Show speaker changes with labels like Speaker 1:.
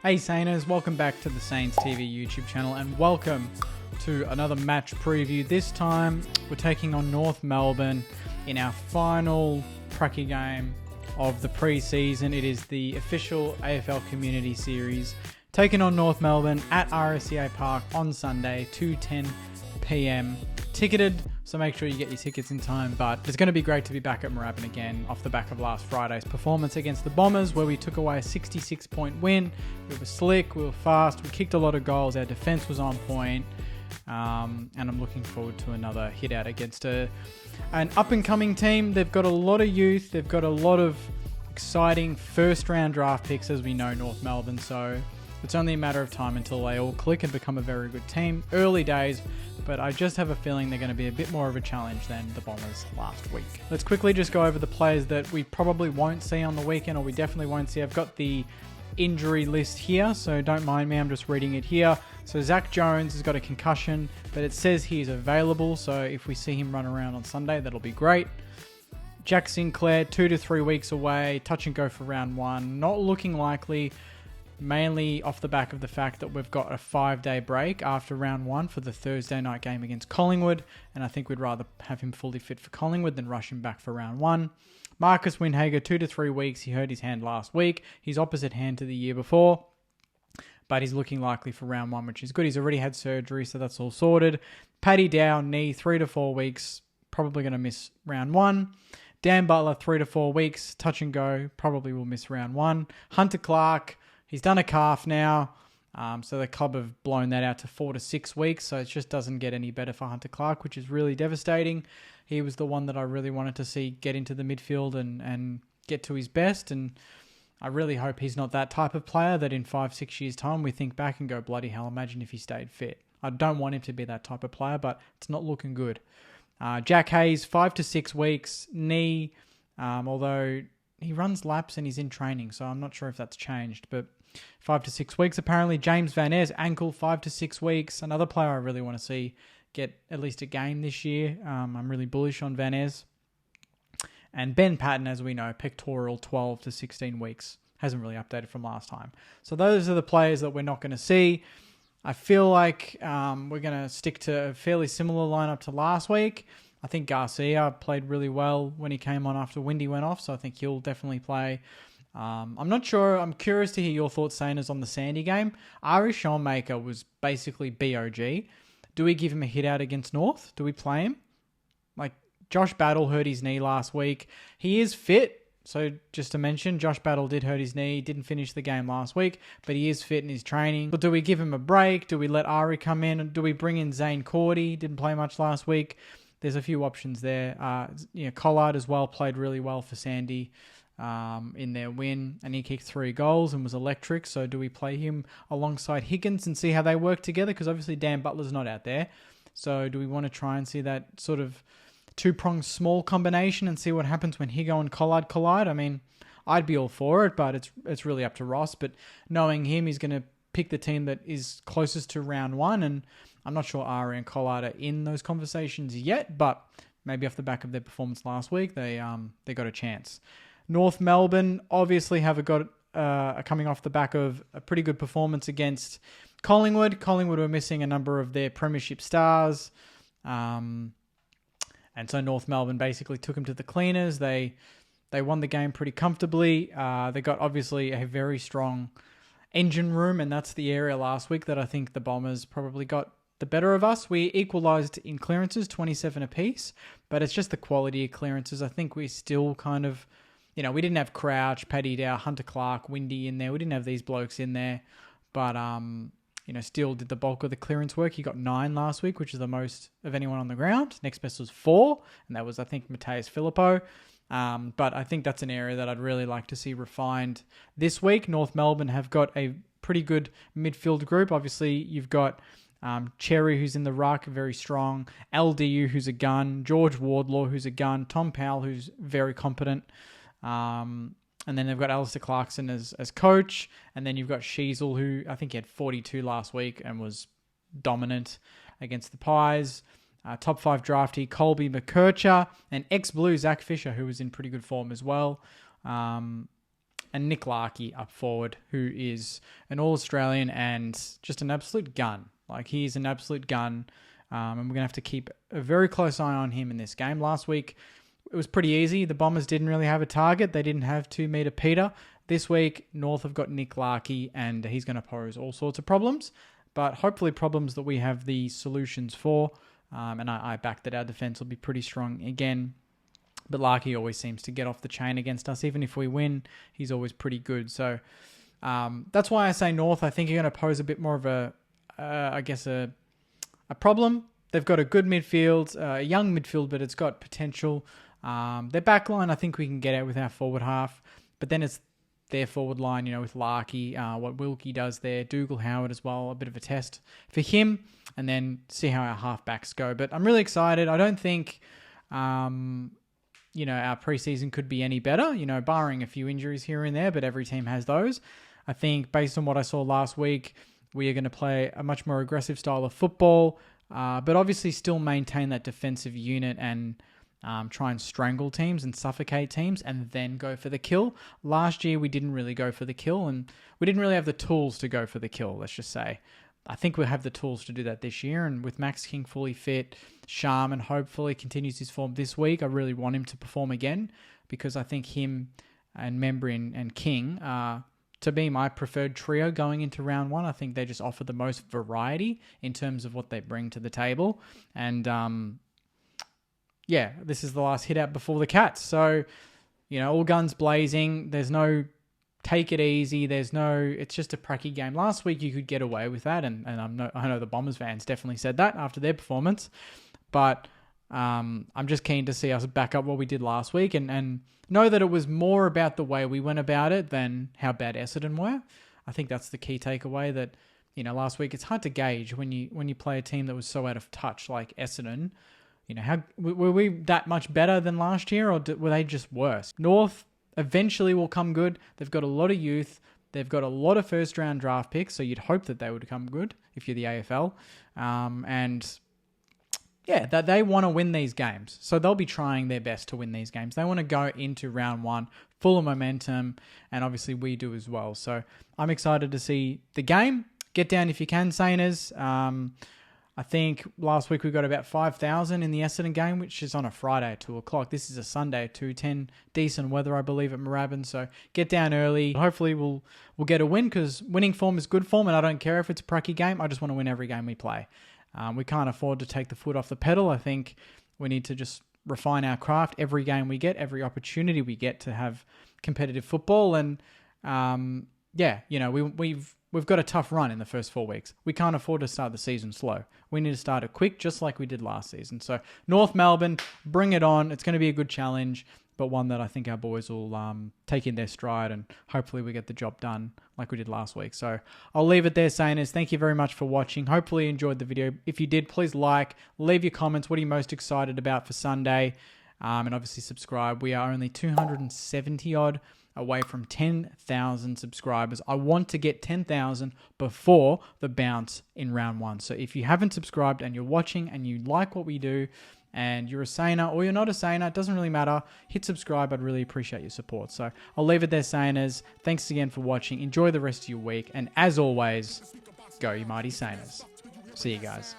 Speaker 1: Hey Sainers, welcome back to the Saints TV YouTube channel and welcome to another match preview. This time we're taking on North Melbourne in our final pracky game of the pre-season. It is the official AFL Community Series, taking on North Melbourne at RSCA Park on Sunday, 2:10 p.m. Ticketed, so make sure you get your tickets in time. But it's going to be great to be back at Moorabbin again off the back of last Friday's performance against the Bombers, where we took away a 66-point win. We were slick, we were fast, we kicked a lot of goals, our defence was on point, and I'm looking forward to another hit out against an up-and-coming team. They've got a lot of youth, they've got a lot of exciting first-round draft picks, as we know, North Melbourne, so it's only a matter of time until they all click and become a very good team. Early days, but I just have a feeling they're going to be a bit more of a challenge than the Bombers last week. Let's quickly just go over the players that we probably won't see on the weekend, or we definitely won't see. I've got the injury list here, so don't mind me, I'm just reading it here. So Zach Jones has got a concussion, but it says he's available, so if we see him run around on Sunday, that'll be great. Jack Sinclair, 2 to 3 weeks away, touch and go for round 1, not looking likely, mainly off the back of the fact that we've got a 5-day break after round 1 for the Thursday night game against Collingwood, and I think we'd rather have him fully fit for Collingwood than rush him back for round 1. Marcus Winhager, 2 to 3 weeks. He hurt his hand last week. He's opposite hand to the year before, but he's looking likely for round 1, which is good. He's already had surgery, so that's all sorted. Paddy Dow, knee, 3 to 4 weeks. Probably going to miss round 1. Dan Butler, 3 to 4 weeks. Touch and go. Probably will miss round 1. Hunter Clark, he's done a calf now, so the club have blown that out to 4 to 6 weeks, so it just doesn't get any better for Hunter Clark, which is really devastating. He was the one that I really wanted to see get into the midfield and get to his best, and I really hope he's not that type of player that in 5-6 years' time we think back and go, bloody hell, imagine if he stayed fit. I don't want him to be that type of player, but it's not looking good. Jack Hayes, 5 to 6 weeks, knee, although he runs laps and he's in training, so I'm not sure if that's changed, but 5 to 6 weeks apparently. James Van Ayres, ankle, 5 to 6 weeks. Another player I really want to see get at least a game this year. I'm really bullish on Van Ayres. And Ben Patton, as we know, pectoral, 12 to 16 weeks. Hasn't really updated from last time. So those are the players that we're not going to see. I feel like we're going to stick to a fairly similar lineup to last week. I think Garcia played really well when he came on after Windy went off, so I think he'll definitely play. I'm not sure. I'm curious to hear your thoughts, Sainers, on the Sandy game. Ari Schoenmaker was basically BOG. Do we give him a hit out against North? Do we play him? Like, Josh Battle hurt his knee last week. He is fit. So just to mention, Josh Battle did hurt his knee. Didn't finish the game last week, but he is fit in his training. But do we give him a break? Do we let Ari come in? Do we bring in Zane Cordy? Didn't play much last week. There's a few options there. Collard as well played really well for Sandy in their win, and he kicked 3 goals and was electric. So do we play him alongside Higgins and see how they work together? Because obviously Dan Butler's not out there. So do we want to try and see that sort of two-pronged small combination and see what happens when Higo and Collard collide? I mean, I'd be all for it, but it's really up to Ross. But knowing him, he's going to pick the team that is closest to round 1, and I'm not sure Ari and Collard are in those conversations yet, but maybe off the back of their performance last week, they got a chance. North Melbourne obviously have got coming off the back of a pretty good performance against Collingwood. Collingwood were missing a number of their premiership stars, and so North Melbourne basically took them to the cleaners. They won the game pretty comfortably. They got obviously a very strong engine room, and that's the area last week that I think the Bombers probably got the better of us. We equalised in clearances, 27 apiece, but it's just the quality of clearances. I think we still kind of, we didn't have Crouch, Paddy Dow, Hunter Clark, Windy in there. We didn't have these blokes in there, but still did the bulk of the clearance work. He got 9 last week, which is the most of anyone on the ground. Next best was 4, and that was, I think, Mateus Filippo. But I think that's an area that I'd really like to see refined this week. North Melbourne have got a pretty good midfield group. Obviously, you've got Cherry, who's in the ruck, very strong. LDU, who's a gun. George Wardlaw, who's a gun. Tom Powell, who's very competent. And then they've got Alistair Clarkson as coach. And then you've got Sheasel, who I think he had 42 last week and was dominant against the Pies. Top 5 draftee Colby McKercher, and ex-Blue Zach Fisher, who was in pretty good form as well. and Nick Larkey up forward, who is an All-Australian and just an absolute gun. Like, he's an absolute gun, and we're going to have to keep a very close eye on him in this game. Last week, it was pretty easy. The Bombers didn't really have a target. They didn't have 2 metre Peter. This week, North have got Nick Larkey, and he's going to pose all sorts of problems, but hopefully problems that we have the solutions for, and I back that our defence will be pretty strong again. But Larkey always seems to get off the chain against us. Even if we win, he's always pretty good. So that's why I say North. I think you're going to pose a bit more of a problem. They've got a good midfield, a young midfield, but it's got potential. Their back line, I think we can get out with our forward half. But then it's their forward line, with Larkey, what Wilkie does there, Dougal Howard as well, a bit of a test for him, and then see how our half-backs go. But I'm really excited. I don't think... our preseason could be any better, barring a few injuries here and there, but every team has those. I think based on what I saw last week, we are going to play a much more aggressive style of football, but obviously still maintain that defensive unit and try and strangle teams and suffocate teams and then go for the kill. Last year, we didn't really go for the kill, and we didn't really have the tools to go for the kill, let's just say. I think we'll have the tools to do that this year, and with Max King fully fit, Sharman hopefully continues his form this week. I really want him to perform again because I think him and Membry and King are, to be my preferred trio going into round 1. I think they just offer the most variety in terms of what they bring to the table. And this is the last hit out before the Cats. So, all guns blazing. There's no... take it easy. It's just a pracky game. Last week you could get away with that, and I know the Bombers fans definitely said that after their performance, but I'm just keen to see us back up what we did last week and know that it was more about the way we went about it than how bad Essendon were. I think that's the key takeaway, that last week it's hard to gauge when you play a team that was so out of touch like Essendon. How were we that much better than last year, or were they just worse? North eventually will come good. They've got a lot of youth. They've got a lot of first-round draft picks, so you'd hope that they would come good if you're the AFL. That they want to win these games. So they'll be trying their best to win these games. They want to go into round 1 full of momentum, and obviously we do as well. So I'm excited to see the game. Get down if you can, Saners. I think last week we got about 5,000 in the Essendon game, which is on a Friday at 2 o'clock. This is a Sunday at 2:10. Decent weather, I believe, at Moorabbin. So get down early. Hopefully we'll get a win, because winning form is good form, and I don't care if it's a pracky game. I just want to win every game we play. We can't afford to take the foot off the pedal. I think we need to just refine our craft every game we get, every opportunity we get to have competitive football. And we've got a tough run in the first 4 weeks. We can't afford to start the season slow. We need to start it quick, just like we did last season. So North Melbourne, bring it on. It's going to be a good challenge, but one that I think our boys will take in their stride, and hopefully we get the job done like we did last week. So I'll leave it there, Saners. Thank you very much for watching. Hopefully you enjoyed the video. If you did, please leave your comments. What are you most excited about for Sunday? And obviously subscribe. We are only 270 odd away from 10,000 subscribers. I want to get 10,000 before the bounce in round 1. So if you haven't subscribed and you're watching and you like what we do and you're a Saner or you're not a Saner, it doesn't really matter. Hit subscribe. I'd really appreciate your support. So I'll leave it there, Saners. Thanks again for watching. Enjoy the rest of your week. And as always, go you mighty Saners. See you guys.